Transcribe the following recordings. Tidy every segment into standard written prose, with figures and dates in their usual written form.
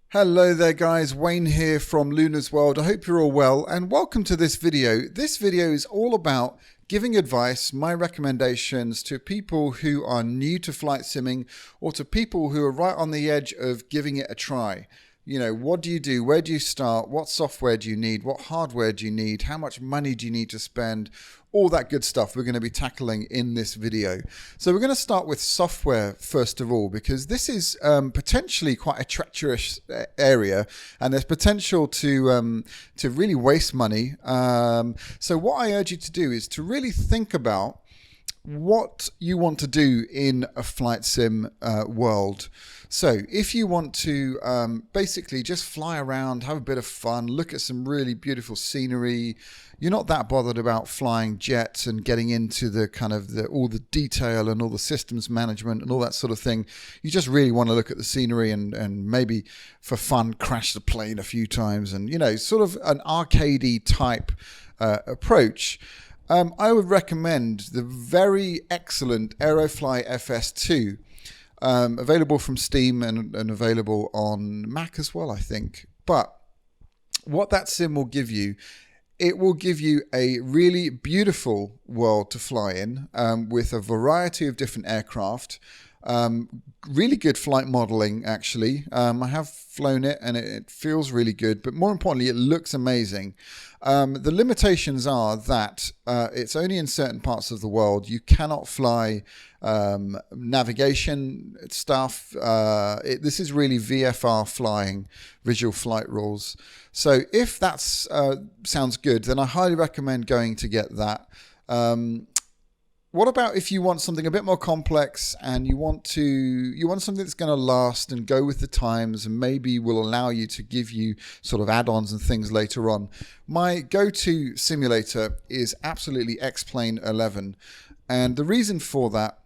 Hello there guys, Wayne here from Luna's World. I hope you're all well and welcome to this video. This video is all about giving advice, my recommendations to people who are new to flight simming or to people who are right on the edge of giving it a try. You know, what do you do? Where do you start? What software do you need? What hardware do you need? How much money do you need to spend? All that good stuff we're going to be tackling in this video. So we're going to start with software first of all, because this is potentially quite a treacherous area and there's potential to really waste money. So what I urge you to do is to really think about what you want to do in a flight sim world. So if you want to basically just fly around, have a bit of fun, look at some really beautiful scenery, you're not that bothered about flying jets and getting into the kind of all the detail and all the systems management and all that sort of thing. You just really want to look at the scenery and maybe for fun crash the plane a few times and, you know, sort of an arcadey type approach. I would recommend the very excellent Aerofly FS2, available from Steam and available on Mac as well, I think. But what that sim will give you, it will give you a really beautiful world to fly in with a variety of different aircraft. Really good flight modeling, actually. I have flown it and it feels really good, but more importantly, it looks amazing. The limitations are that it's only in certain parts of the world. You cannot fly navigation stuff. This is really VFR flying, visual flight rules. So if that sounds good, then I highly recommend going to get that. What about if you want something a bit more complex and you want something that's going to last and go with the times and maybe will allow you to give you sort of add-ons and things later on? My go-to simulator is absolutely X-Plane 11, and the reason for that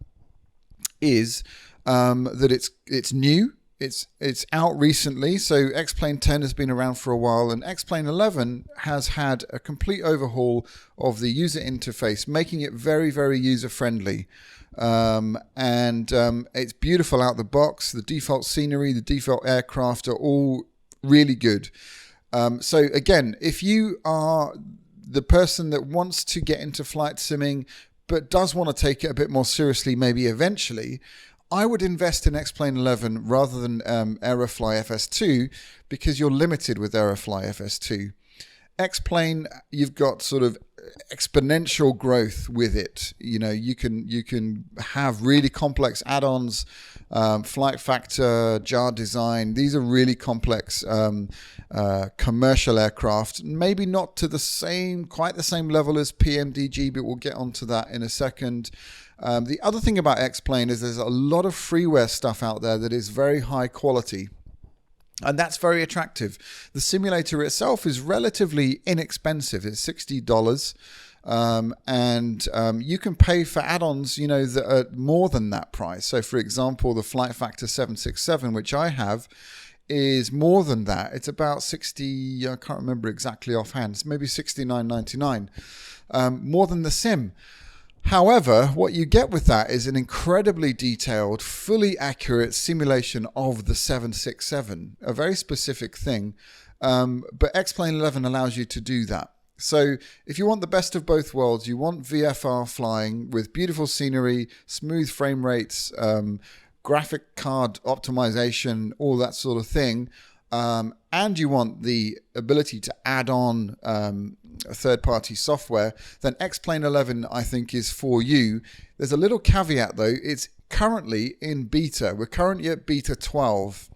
is that it's new. It's out recently, so X-Plane 10 has been around for a while, and X-Plane 11 has had a complete overhaul of the user interface, making it very, very user-friendly. It's beautiful out the box. The default scenery, the default aircraft are all really good. So again, if you are the person that wants to get into flight simming, but does want to take it a bit more seriously, maybe eventually, I would invest in X-Plane 11 rather than Aerofly FS2 because you're limited with Aerofly FS2. X-Plane, you've got sort of exponential growth with it. You know, you can have really complex add-ons, flight factor, jar design. These are really complex commercial aircraft. Maybe not to quite the same level as PMDG, but we'll get onto that in a second. The other thing about X-Plane is there's a lot of freeware stuff out there that is very high quality. And that's very attractive. The simulator itself is relatively inexpensive. It's $60. You can pay for add-ons, you know, that are more than that price. So for example, the Flight Factor 767, which I have, is more than that. It's about 60, I can't remember exactly offhand. It's maybe $69.99, more than the sim. However, what you get with that is an incredibly detailed, fully accurate simulation of the 767, a very specific thing. But X-Plane 11 allows you to do that. So if you want the best of both worlds, you want VFR flying with beautiful scenery, smooth frame rates, graphic card optimization, all that sort of thing, and you want the ability to add on third-party software, then X-Plane 11, I think, is for you. There's a little caveat, though. It's currently in beta. We're currently at beta 12.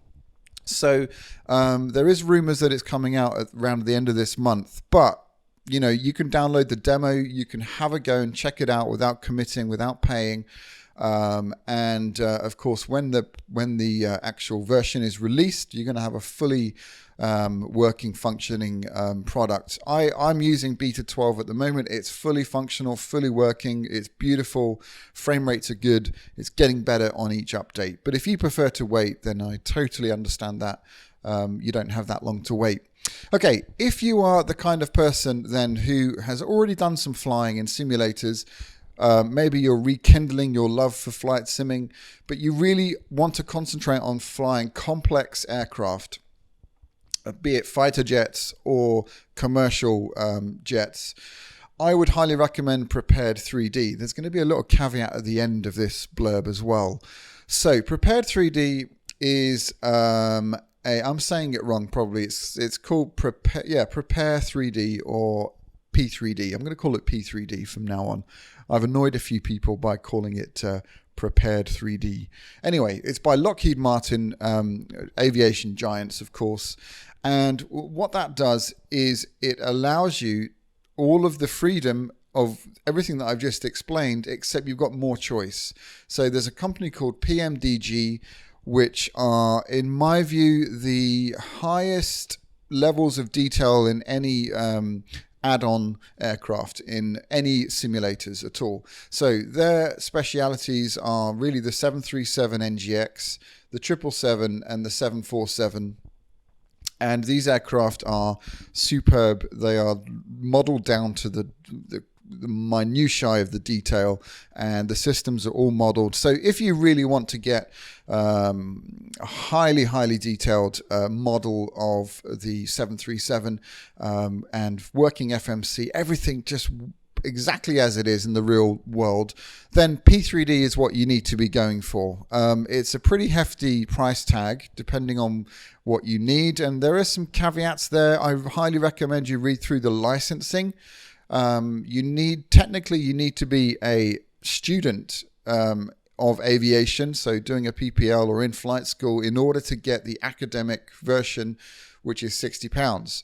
So there is rumors that it's coming out around the end of this month. But, you know, you can download the demo. You can have a go and check it out without committing, without paying. Of course, when the actual version is released, you're going to have a fully working, functioning product. I'm using beta 12 at the moment. It's fully functional, fully working. It's beautiful. Frame rates are good. It's getting better on each update. But if you prefer to wait, then I totally understand that. You don't have that long to wait. Okay, if you are the kind of person then who has already done some flying in simulators, Maybe you're rekindling your love for flight simming, but you really want to concentrate on flying complex aircraft, be it fighter jets or commercial jets. I would highly recommend Prepared 3D. There's going to be a little caveat at the end of this blurb as well. So Prepared 3D is I'm saying it wrong probably. It's called Prepare 3D or P3D. I'm going to call it P3D from now on. I've annoyed a few people by calling it Prepared 3D. Anyway, it's by Lockheed Martin, aviation giants, of course. And what that does is it allows you all of the freedom of everything that I've just explained, except you've got more choice. So there's a company called PMDG, which are, in my view, the highest levels of detail in any add-on aircraft in any simulators at all. So their specialities are really the 737 NGX, the 777 and the 747. And these aircraft are superb. They are modeled down to the minutiae of the detail, and the systems are all modeled. So if you really want to get a highly detailed model of the 737 and working FMC, everything just exactly as it is in the real world, then P3D is what you need to be going for. It's a pretty hefty price tag depending on what you need, and there are some caveats there. I highly recommend you read through the licensing. You need to be a student of aviation, so doing a PPL or in flight school, in order to get the academic version, which is £60.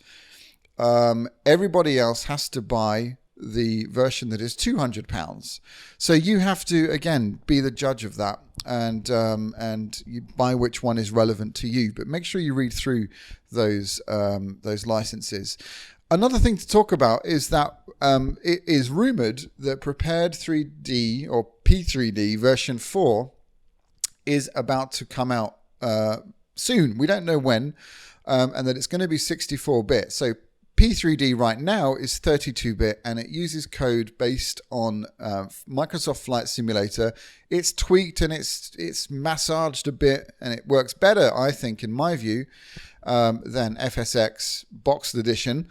Everybody else has to buy the version that is £200. So you have to, again, be the judge of that, and you buy which one is relevant to you. But make sure you read through those licenses. Another thing to talk about is that it is rumored that Prepared 3D or P3D version 4 is about to come out soon. We don't know when, and that it's going to be 64-bit. So P3D right now is 32-bit, and it uses code based on Microsoft Flight Simulator. It's tweaked and it's massaged a bit, and it works better, I think, in my view, than FSX Boxed Edition.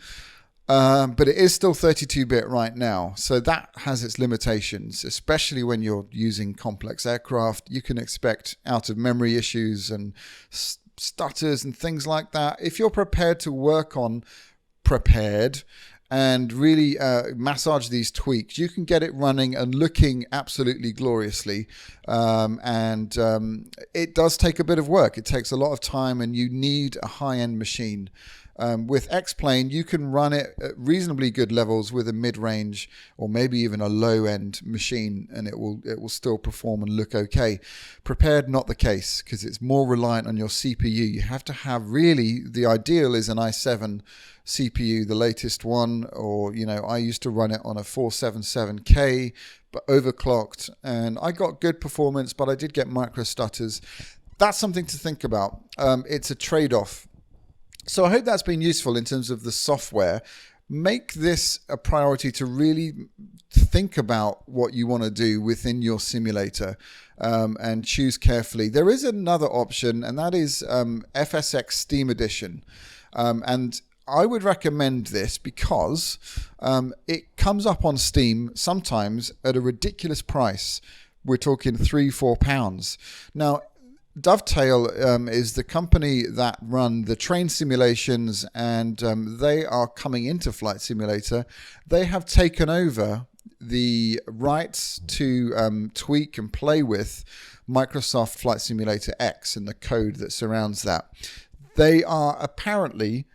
But it is still 32-bit right now, so that has its limitations, especially when you're using complex aircraft. You can expect out-of-memory issues and stutters and things like that. If you're prepared to work on Prepared and really massage these tweaks, you can get it running and looking absolutely gloriously. It does take a bit of work. It takes a lot of time, and you need a high-end machine. With X-Plane, you can run it at reasonably good levels with a mid-range or maybe even a low-end machine, and it will still perform and look okay. Prepared, not the case, because it's more reliant on your CPU. You have to have, really, the ideal is an i7 CPU, the latest one, or, I used to run it on a 477K, but overclocked, and I got good performance, but I did get micro stutters. That's something to think about. It's a trade-off. So I hope that's been useful in terms of the software. Make this a priority to really think about what you want to do within your simulator, and choose carefully. There is another option, and that is Fsx Steam Edition. And I would recommend this because it comes up on Steam sometimes at a ridiculous price. We're talking £3-4. Now, Dovetail is the company that run the train simulations, and they are coming into Flight Simulator. They have taken over the rights to tweak and play with Microsoft Flight Simulator X and the code that surrounds that. They are apparently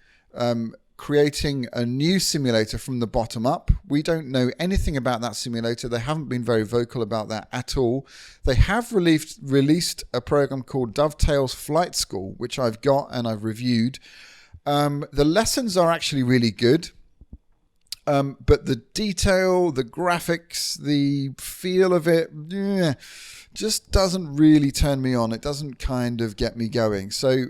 creating a new simulator from the bottom up. We don't know anything about that simulator. They haven't been very vocal about that at all. They have released a program called Dovetails Flight School, which I've got and I've reviewed. The lessons are actually really good. But the detail, the graphics, the feel of it, just doesn't really turn me on. It doesn't kind of get me going. So,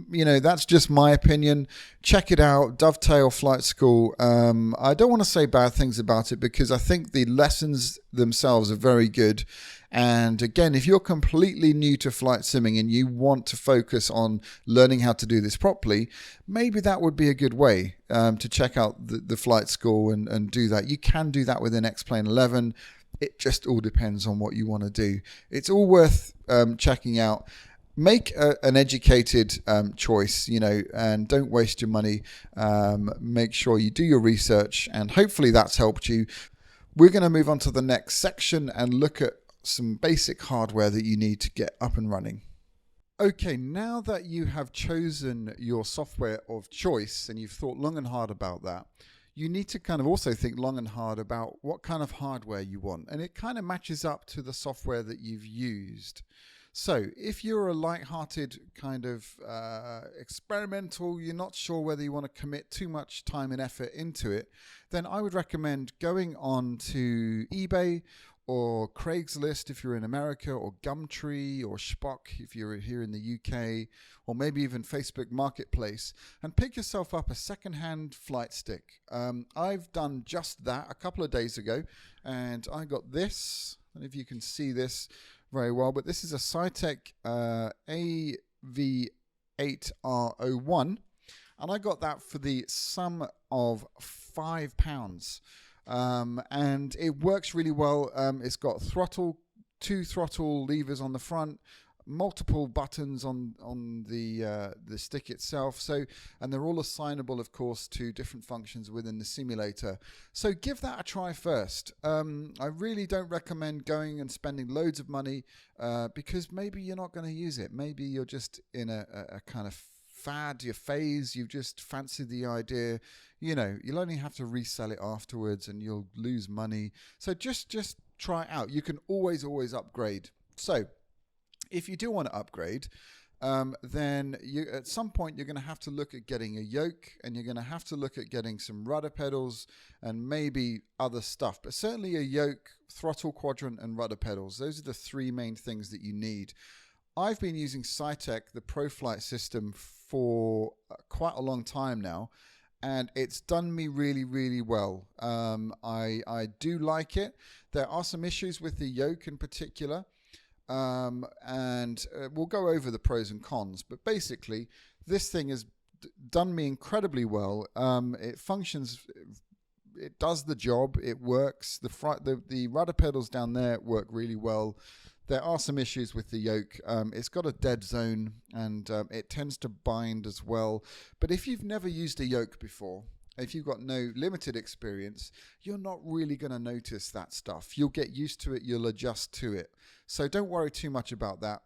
that's just my opinion. Check it out, Dovetail Flight School. I don't want to say bad things about it because I think the lessons themselves are very good. And again, if you're completely new to flight simming and you want to focus on learning how to do this properly, maybe that would be a good way to check out the flight school and do that. You can do that within X-Plane 11. It just all depends on what you want to do. It's all worth checking out. Make an educated choice, and don't waste your money. Make sure you do your research, and hopefully that's helped you. We're going to move on to the next section and look at some basic hardware that you need to get up and running. Okay, now that you have chosen your software of choice and you've thought long and hard about that, you need to kind of also think long and hard about what kind of hardware you want. And it kind of matches up to the software that you've used. So if you're a light-hearted kind of experimental, you're not sure whether you want to commit too much time and effort into it, then I would recommend going on to eBay or Craigslist if you're in America, or Gumtree or Spock if you're here in the UK, or maybe even Facebook Marketplace, and pick yourself up a second-hand flight stick. I've done just that a couple of days ago, and I got this. I don't know if you can see this very well, but this is a Cytec AV8R01, and I got that for the sum of £5. And it works really well. It's got two throttle levers on the front, multiple buttons on the stick itself. And they're all assignable, of course, to different functions within the simulator. So give that a try first. I really don't recommend going and spending loads of money because maybe you're not going to use it. Maybe you're just in a kind of fad, your phase, you've just fancied the idea. You'll only have to resell it afterwards and you'll lose money. So just try it out. You can always upgrade. So if you do want to upgrade, then at some point you're going to have to look at getting a yoke, and you're going to have to look at getting some rudder pedals and maybe other stuff. But certainly a yoke, throttle quadrant, and rudder pedals. Those are the three main things that you need. I've been using Cytec, the ProFlight system, for quite a long time now, and it's done me really, really well. I do like it. There are some issues with the yoke in particular, and we'll go over the pros and cons. But basically, this thing has done me incredibly well. It functions. It does the job. It works. The rudder pedals down there work really well. There are some issues with the yoke. It's got a dead zone, and it tends to bind as well. But if you've never used a yoke before, if you've got no limited experience, you're not really going to notice that stuff. You'll get used to it. You'll adjust to it. So don't worry too much about that.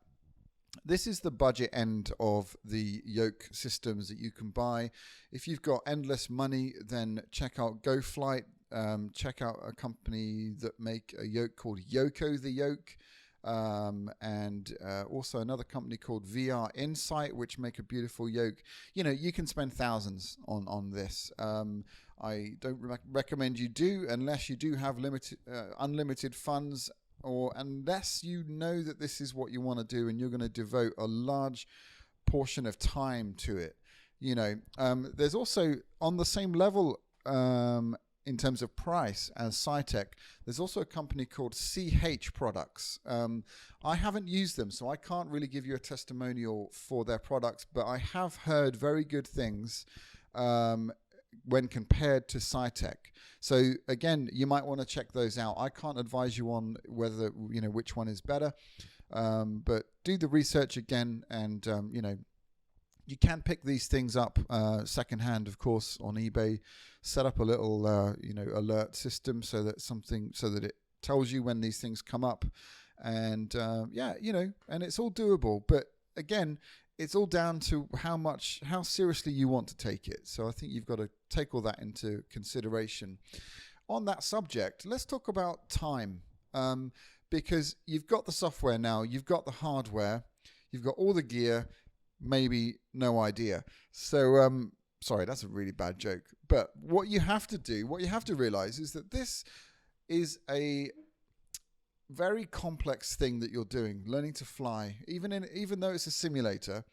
This is the budget end of the yoke systems that you can buy. If you've got endless money, then check out GoFlight. Check out a company that make a yoke called Yoko the Yoke. And also another company called VR Insight, which make a beautiful yoke. You can spend thousands on this. I don't recommend you do, unless you do have unlimited funds, or unless you know that this is what you want to do and you're going to devote a large portion of time to it. There's also, on the same level, in terms of price as Cytec, there's also a company called CH Products. I haven't used them, so I can't really give you a testimonial for their products, but I have heard very good things when compared to Cytec. So again, you might want to check those out. I can't advise you on whether, which one is better, but do the research again, and you can pick these things up secondhand, of course, on eBay. Set up a little, alert system so that it tells you when these things come up, and and it's all doable. But again, it's all down to how seriously you want to take it. So I think you've got to take all that into consideration. On that subject, let's talk about time, because you've got the software now, you've got the hardware, you've got all the gear. Maybe no idea. So, sorry, that's a really bad joke. But what you have to realize is that this is a very complex thing that you're doing, learning to fly. Even though it's a simulator,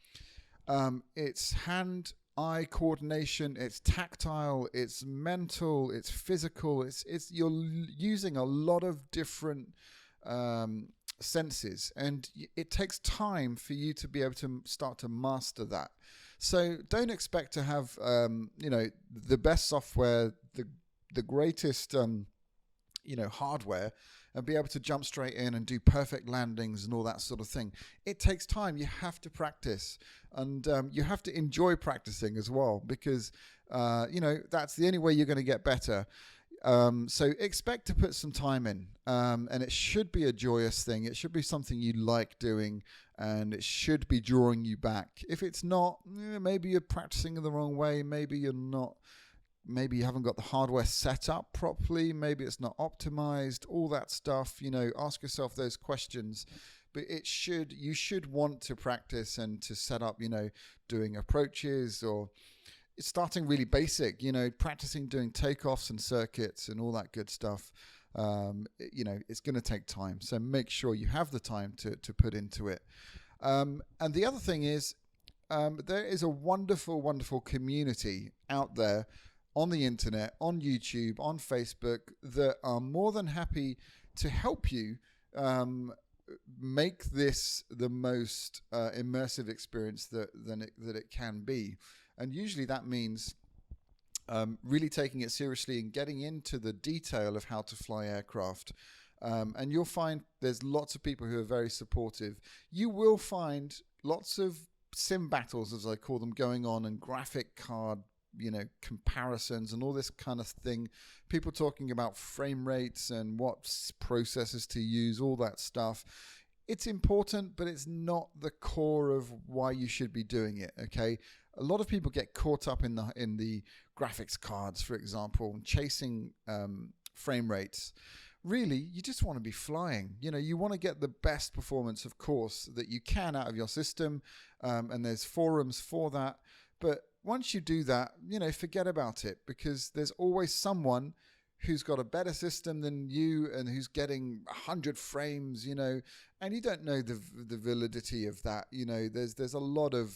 it's hand eye coordination, it's tactile, it's mental, it's physical. It's you're using a lot of different senses, and it takes time for you to be able to start to master that. So don't expect to have the best software, the greatest hardware, and be able to jump straight in and do perfect landings and all that sort of thing. It takes time. You have to practice, and you have to enjoy practicing as well, because that's the only way you're going to get better. So expect to put some time in, and it should be a joyous thing. It should be something you like doing, and it should be drawing you back. If it's not, maybe you're practicing in the wrong way. Maybe you're not. Maybe you haven't got the hardware set up properly. Maybe it's not optimized. All that stuff. Ask yourself those questions. But you should want to practice and to set up. Doing approaches, or it's starting really basic, practicing doing takeoffs and circuits and all that good stuff. It's going to take time. So make sure you have the time to put into it. And the other thing is, there is a wonderful, wonderful community out there on the internet, on YouTube, on Facebook, that are more than happy to help you make this the most immersive experience that it can be. And usually that means really taking it seriously and getting into the detail of how to fly aircraft. And you'll find there's lots of people who are very supportive. You will find lots of sim battles, as I call them, going on, and graphic card comparisons and all this kind of thing. People talking about frame rates and what processors to use, all that stuff. It's important, but it's not the core of why you should be doing it. Okay, a lot of people get caught up in the graphics cards, for example, and chasing frame rates. Really, you just want to be flying. You want to get the best performance, of course, that you can out of your system, and there's forums for that. But once you do that, forget about it, because there's always someone who's got a better system than you and who's getting 100 frames, and you don't know the validity of that. There's a lot of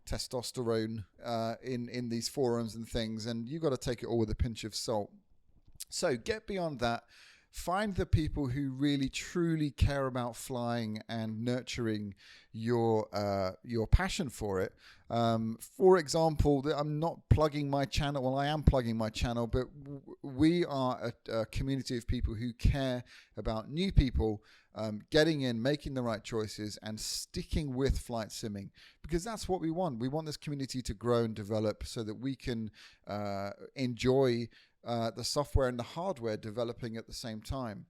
testosterone in these forums and things, and you've got to take it all with a pinch of salt. So get beyond that. Find the people who really truly care about flying and nurturing your passion for it. For example, I'm not plugging my channel. Well, I am plugging my channel, but we are a community of people who care about new people getting in, making the right choices, and sticking with flight simming, because that's what we want. We want this community to grow and develop so that we can enjoy the software and the hardware developing at the same time.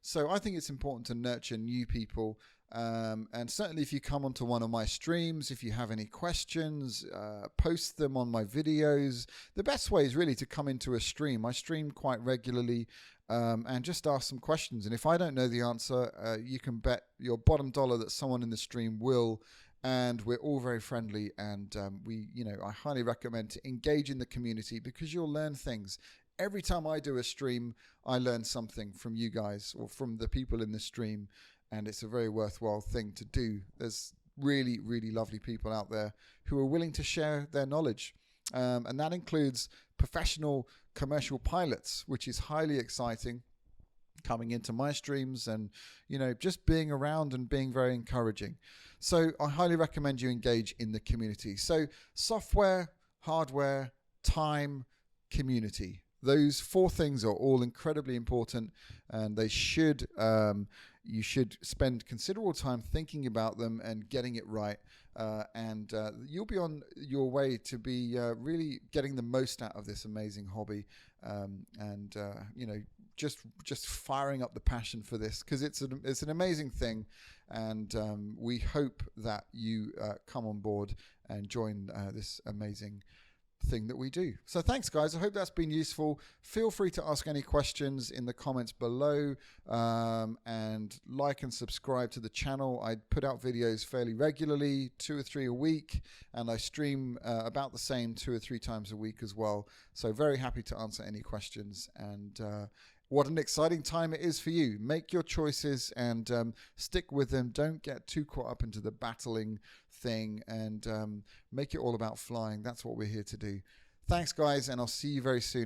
So I think it's important to nurture new people. And certainly if you come onto one of my streams, if you have any questions, post them on my videos. The best way is really to come into a stream. I stream quite regularly, and just ask some questions. And if I don't know the answer, you can bet your bottom dollar that someone in the stream will. And we're all very friendly, and I highly recommend to engage in the community, because you'll learn things. Every time I do a stream, I learn something from you guys or from the people in the stream, and it's a very worthwhile thing to do. There's really, really lovely people out there who are willing to share their knowledge, and that includes professional commercial pilots, which is highly exciting, coming into my streams and just being around and being very encouraging. So I highly recommend you engage in the community. So software, hardware, time, community. Those four things are all incredibly important, and they should you should spend considerable time thinking about them and getting it right, and you'll be on your way to be really getting the most out of this amazing hobby, and just firing up the passion for this, because it's an amazing thing, and we hope that you come on board and join this amazing thing that we do. So thanks, guys. I hope that's been useful. Feel free to ask any questions in the comments below, and like and subscribe to the channel. I put out videos fairly regularly, 2 or 3 a week, and I stream about the same 2 or 3 times a week as well. So very happy to answer any questions, and what an exciting time it is for you. Make your choices and stick with them. Don't get too caught up into the battling thing, and make it all about flying. That's what we're here to do. Thanks, guys, and I'll see you very soon.